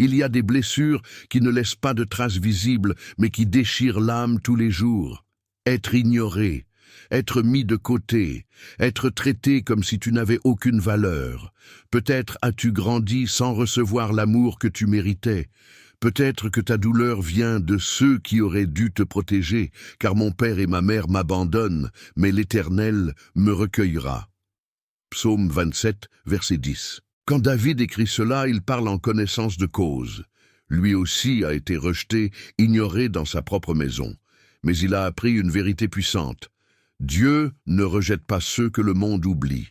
Il y a des blessures qui ne laissent pas de traces visibles, mais qui déchirent l'âme tous les jours. Être ignoré, être mis de côté, être traité comme si tu n'avais aucune valeur. Peut-être as-tu grandi sans recevoir l'amour que tu méritais. Peut-être que ta douleur vient de ceux qui auraient dû te protéger, car mon père et ma mère m'abandonnent, mais l'Éternel me recueillera. Psaume 27, verset 10. Quand David écrit cela, il parle en connaissance de cause. Lui aussi a été rejeté, ignoré dans sa propre maison. Mais il a appris une vérité puissante. Dieu ne rejette pas ceux que le monde oublie.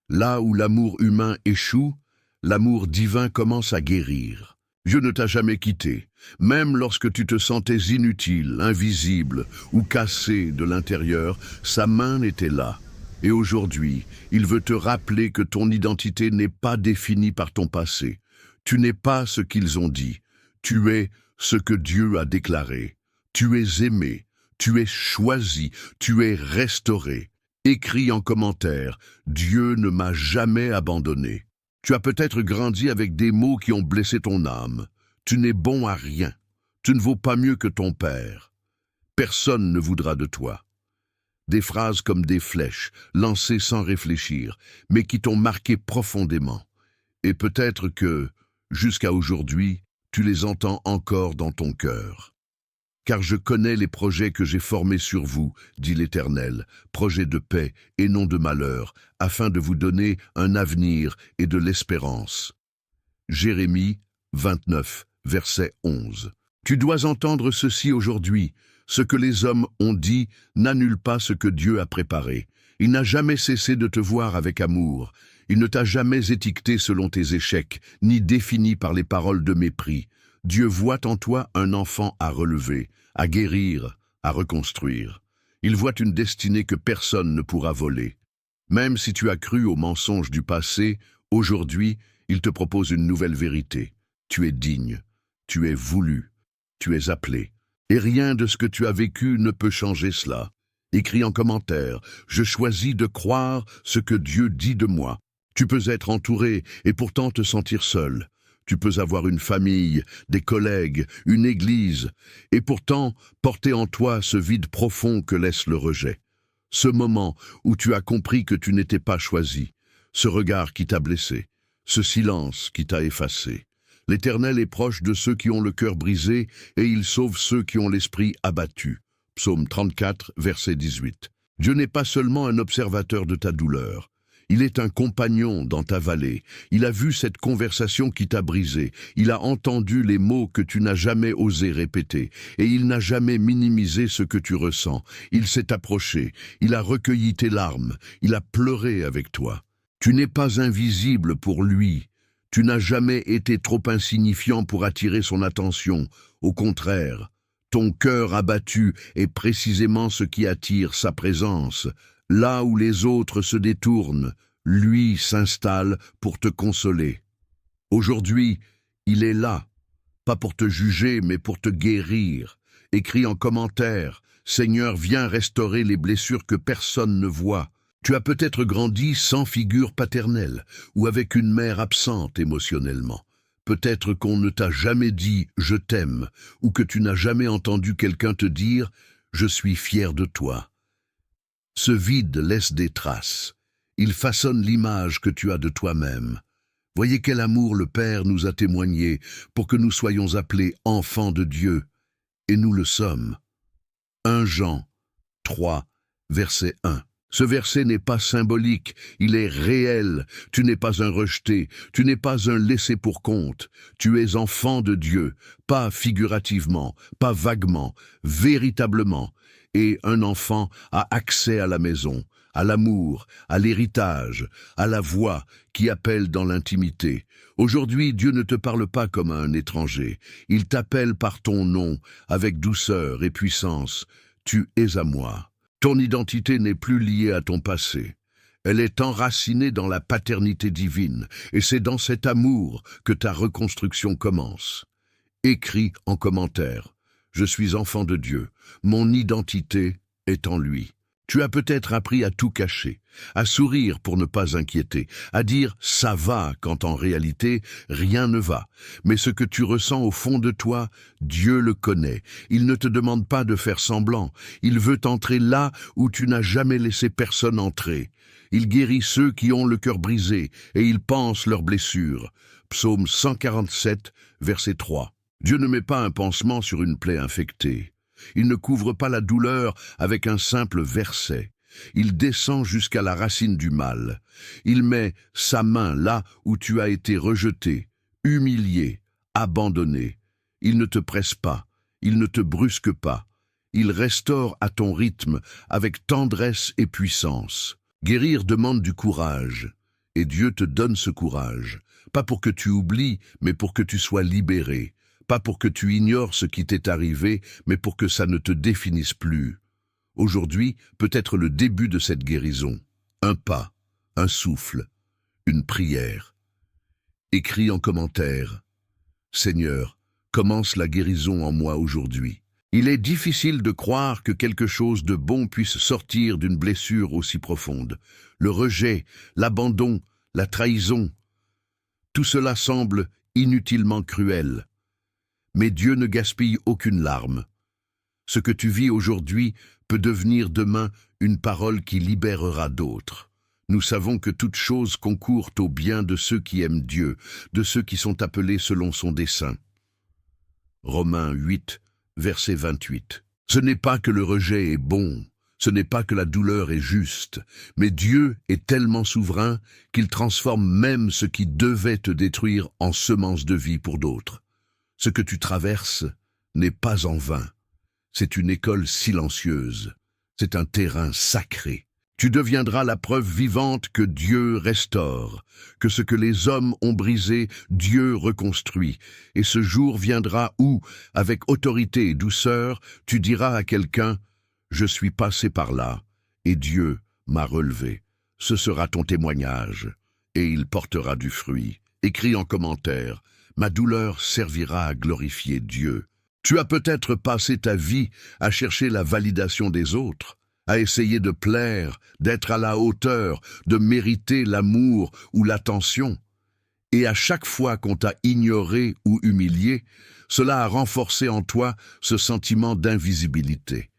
Là où l'amour humain échoue, l'amour divin commence à guérir. Dieu ne t'a jamais quitté, même lorsque tu te sentais inutile, invisible ou cassé de l'intérieur, sa main était là. Et aujourd'hui, il veut te rappeler que ton identité n'est pas définie par ton passé. Tu n'es pas ce qu'ils ont dit. Tu es ce que Dieu a déclaré. Tu es aimé, tu es choisi, tu es restauré. Écris en commentaire, Dieu ne m'a jamais abandonné. Tu as peut-être grandi avec des mots qui ont blessé ton âme. Tu n'es bon à rien. Tu ne vaux pas mieux que ton père. Personne ne voudra de toi. Des phrases comme des flèches, lancées sans réfléchir, mais qui t'ont marqué profondément. Et peut-être que, jusqu'à aujourd'hui, tu les entends encore dans ton cœur. Car je connais les projets que j'ai formés sur vous, dit l'Éternel, projets de paix et non de malheur, afin de vous donner un avenir et de l'espérance. Jérémie 29, verset 11. Tu dois entendre ceci aujourd'hui. Ce que les hommes ont dit n'annule pas ce que Dieu a préparé. Il n'a jamais cessé de te voir avec amour. Il ne t'a jamais étiqueté selon tes échecs, ni défini par les paroles de mépris. Dieu voit en toi un enfant à relever, à guérir, à reconstruire. Il voit une destinée que personne ne pourra voler. Même si tu as cru aux mensonges du passé, aujourd'hui, il te propose une nouvelle vérité. Tu es digne, tu es voulu, tu es appelé. Et rien de ce que tu as vécu ne peut changer cela. Écris en commentaire, je choisis de croire ce que Dieu dit de moi. Tu peux être entouré et pourtant te sentir seul. Tu peux avoir une famille, des collègues, une église, et pourtant porter en toi ce vide profond que laisse le rejet. Ce moment où tu as compris que tu n'étais pas choisi, ce regard qui t'a blessé, ce silence qui t'a effacé. L'Éternel est proche de ceux qui ont le cœur brisé, et il sauve ceux qui ont l'esprit abattu. Psaume 34, verset 18. Dieu n'est pas seulement un observateur de ta douleur. Il est un compagnon dans ta vallée. Il a vu cette conversation qui t'a brisé. Il a entendu les mots que tu n'as jamais osé répéter. Et il n'a jamais minimisé ce que tu ressens. Il s'est approché. Il a recueilli tes larmes. Il a pleuré avec toi. Tu n'es pas invisible pour lui. Tu n'as jamais été trop insignifiant pour attirer son attention. Au contraire, ton cœur abattu est précisément ce qui attire sa présence. Là où les autres se détournent, lui s'installe pour te consoler. Aujourd'hui, il est là, pas pour te juger, mais pour te guérir. Écris en commentaire, Seigneur, viens restaurer les blessures que personne ne voit. Tu as peut-être grandi sans figure paternelle, ou avec une mère absente émotionnellement. Peut-être qu'on ne t'a jamais dit « je t'aime » ou que tu n'as jamais entendu quelqu'un te dire « je suis fier de toi ». Ce vide laisse des traces. Il façonne l'image que tu as de toi-même. Voyez quel amour le Père nous a témoigné pour que nous soyons appelés enfants de Dieu. Et nous le sommes. 1 Jean 3, verset 1. Ce verset n'est pas symbolique, il est réel. Tu n'es pas un rejeté, tu n'es pas un laissé pour compte. Tu es enfant de Dieu, pas figurativement, pas vaguement, véritablement. Et un enfant a accès à la maison, à l'amour, à l'héritage, à la voix qui appelle dans l'intimité. Aujourd'hui, Dieu ne te parle pas comme à un étranger. Il t'appelle par ton nom, avec douceur et puissance. Tu es à moi. Ton identité n'est plus liée à ton passé. Elle est enracinée dans la paternité divine, et c'est dans cet amour que ta reconstruction commence. Écris en commentaire. Je suis enfant de Dieu. Mon identité est en lui. Tu as peut-être appris à tout cacher, à sourire pour ne pas inquiéter, à dire « ça va » quand en réalité rien ne va. Mais ce que tu ressens au fond de toi, Dieu le connaît. Il ne te demande pas de faire semblant. Il veut entrer là où tu n'as jamais laissé personne entrer. Il guérit ceux qui ont le cœur brisé et il panse leurs blessures. Psaume 147, verset 3. Dieu ne met pas un pansement sur une plaie infectée. Il ne couvre pas la douleur avec un simple verset. Il descend jusqu'à la racine du mal. Il met sa main là où tu as été rejeté, humilié, abandonné. Il ne te presse pas, il ne te brusque pas. Il restaure à ton rythme avec tendresse et puissance. Guérir demande du courage, et Dieu te donne ce courage, pas pour que tu oublies, mais pour que tu sois libéré. Pas pour que tu ignores ce qui t'est arrivé, mais pour que ça ne te définisse plus. Aujourd'hui peut être le début de cette guérison. Un pas, un souffle, une prière. Écris en commentaire. Seigneur, commence la guérison en moi aujourd'hui. Il est difficile de croire que quelque chose de bon puisse sortir d'une blessure aussi profonde. Le rejet, l'abandon, la trahison, tout cela semble inutilement cruel. Mais Dieu ne gaspille aucune larme. Ce que tu vis aujourd'hui peut devenir demain une parole qui libérera d'autres. Nous savons que toute chose concourt au bien de ceux qui aiment Dieu, de ceux qui sont appelés selon son dessein. Romains 8, verset 28. Ce n'est pas que le rejet est bon, ce n'est pas que la douleur est juste, mais Dieu est tellement souverain qu'il transforme même ce qui devait te détruire en semence de vie pour d'autres. Ce que tu traverses n'est pas en vain. C'est une école silencieuse. C'est un terrain sacré. Tu deviendras la preuve vivante que Dieu restaure, que ce que les hommes ont brisé, Dieu reconstruit. Et ce jour viendra où, avec autorité et douceur, tu diras à quelqu'un « Je suis passé par là, et Dieu m'a relevé ». Ce sera ton témoignage, et il portera du fruit. Écris en commentaire. Ma douleur servira à glorifier Dieu. Tu as peut-être passé ta vie à chercher la validation des autres, à essayer de plaire, d'être à la hauteur, de mériter l'amour ou l'attention. Et à chaque fois qu'on t'a ignoré ou humilié, cela a renforcé en toi ce sentiment d'invisibilité.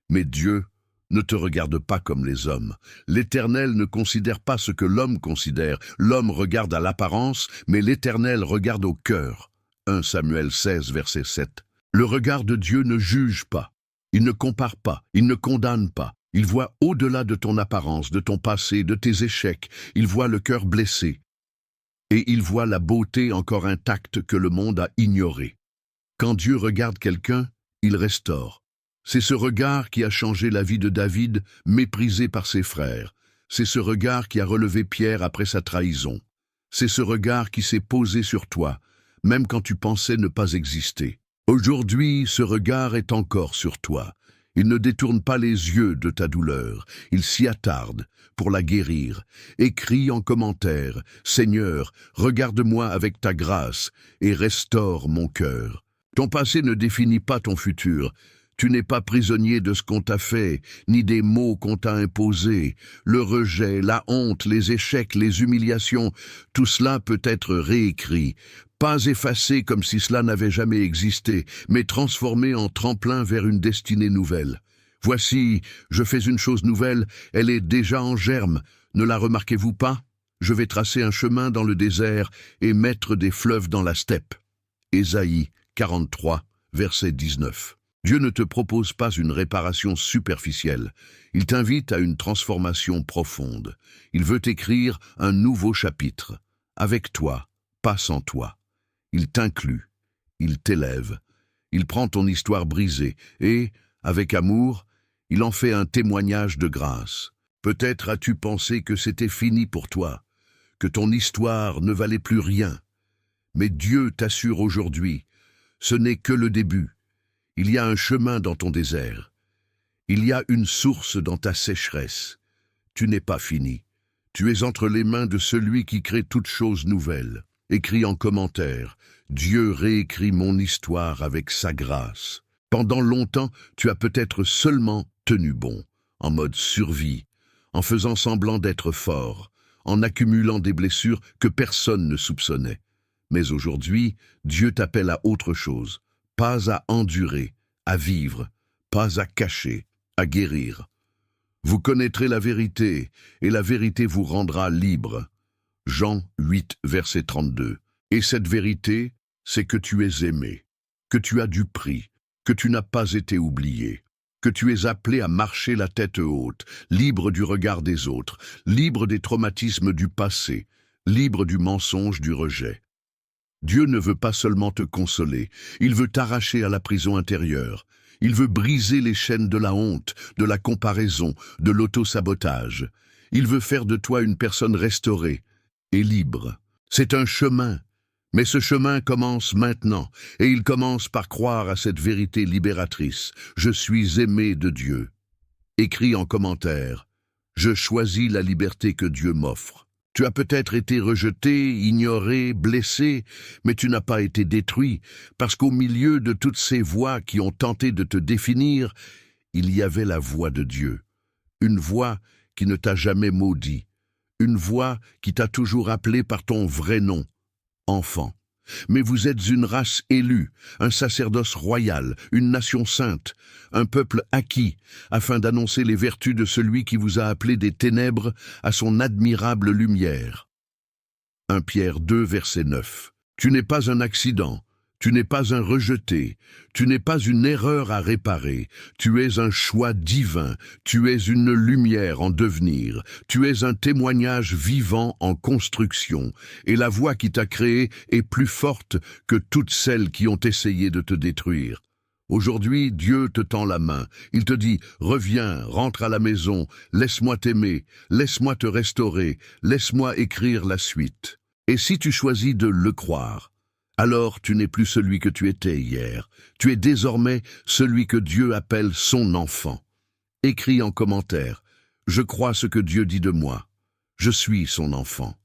Mais Dieu ne te regarde pas comme les hommes. L'Éternel ne considère pas ce que l'homme considère. L'homme regarde à l'apparence, mais l'Éternel regarde au cœur. 1 Samuel 16, verset 7. Le regard de Dieu ne juge pas. Il ne compare pas. Il ne condamne pas. Il voit au-delà de ton apparence, de ton passé, de tes échecs. Il voit le cœur blessé. Et il voit la beauté encore intacte que le monde a ignorée. Quand Dieu regarde quelqu'un, il restaure. C'est ce regard qui a changé la vie de David, méprisé par ses frères. C'est ce regard qui a relevé Pierre après sa trahison. C'est ce regard qui s'est posé sur toi, même quand tu pensais ne pas exister. Aujourd'hui, ce regard est encore sur toi. Il ne détourne pas les yeux de ta douleur. Il s'y attarde pour la guérir. Écris en commentaire « Seigneur, regarde-moi avec ta grâce et restaure mon cœur ». Ton passé ne définit pas ton futur. Tu n'es pas prisonnier de ce qu'on t'a fait, ni des mots qu'on t'a imposés. Le rejet, la honte, les échecs, les humiliations, tout cela peut être réécrit. Pas effacé comme si cela n'avait jamais existé, mais transformé en tremplin vers une destinée nouvelle. Voici, je fais une chose nouvelle, elle est déjà en germe. Ne la remarquez-vous pas? Je vais tracer un chemin dans le désert et mettre des fleuves dans la steppe. Ésaïe 43, verset 19. Dieu ne te propose pas une réparation superficielle. Il t'invite à une transformation profonde. Il veut écrire un nouveau chapitre. Avec toi, pas sans toi. Il t'inclut. Il t'élève. Il prend ton histoire brisée et, avec amour, il en fait un témoignage de grâce. Peut-être as-tu pensé que c'était fini pour toi, que ton histoire ne valait plus rien. Mais Dieu t'assure aujourd'hui, ce n'est que le début. Il y a un chemin dans ton désert. Il y a une source dans ta sécheresse. Tu n'es pas fini. Tu es entre les mains de celui qui crée toutes choses nouvelles. Écris en commentaire « Dieu réécrit mon histoire avec sa grâce ». Pendant longtemps, tu as peut-être seulement tenu bon. en mode survie, en faisant semblant d'être fort, en accumulant des blessures que personne ne soupçonnait. Mais aujourd'hui, Dieu t'appelle à autre chose, pas à endurer, à vivre, pas à cacher, à guérir. Vous connaîtrez la vérité, et la vérité vous rendra libre. Jean 8, verset 32. Et cette vérité, c'est que tu es aimé, que tu as du prix, que tu n'as pas été oublié, que tu es appelé à marcher la tête haute, libre du regard des autres, libre des traumatismes du passé, libre du mensonge, du rejet. Dieu ne veut pas seulement te consoler, il veut t'arracher à la prison intérieure. Il veut briser les chaînes de la honte, de la comparaison, de l'auto-sabotage. Il veut faire de toi une personne restaurée et libre. C'est un chemin, mais ce chemin commence maintenant, et il commence par croire à cette vérité libératrice. Je suis aimé de Dieu. Écris en commentaire. Je choisis la liberté que Dieu m'offre. Tu as peut-être été rejeté, ignoré, blessé, mais tu n'as pas été détruit, parce qu'au milieu de toutes ces voix qui ont tenté de te définir, il y avait la voix de Dieu. Une voix qui ne t'a jamais maudit. Une voix qui t'a toujours appelé par ton vrai nom, enfant. Mais vous êtes une race élue, un sacerdoce royal, une nation sainte, un peuple acquis, afin d'annoncer les vertus de celui qui vous a appelé des ténèbres à son admirable lumière. 1 Pierre 2, verset 9. Tu n'es pas un accident, tu n'es pas un rejeté, tu n'es pas une erreur à réparer, tu es un choix divin, tu es une lumière en devenir, tu es un témoignage vivant en construction, et la voix qui t'a créé est plus forte que toutes celles qui ont essayé de te détruire. Aujourd'hui, Dieu te tend la main, il te dit « Reviens, rentre à la maison, laisse-moi t'aimer, laisse-moi te restaurer, laisse-moi écrire la suite. » Et si tu choisis de le croire, alors tu n'es plus celui que tu étais hier. Tu es désormais celui que Dieu appelle son enfant. Écris en commentaire. Je crois ce que Dieu dit de moi. Je suis son enfant.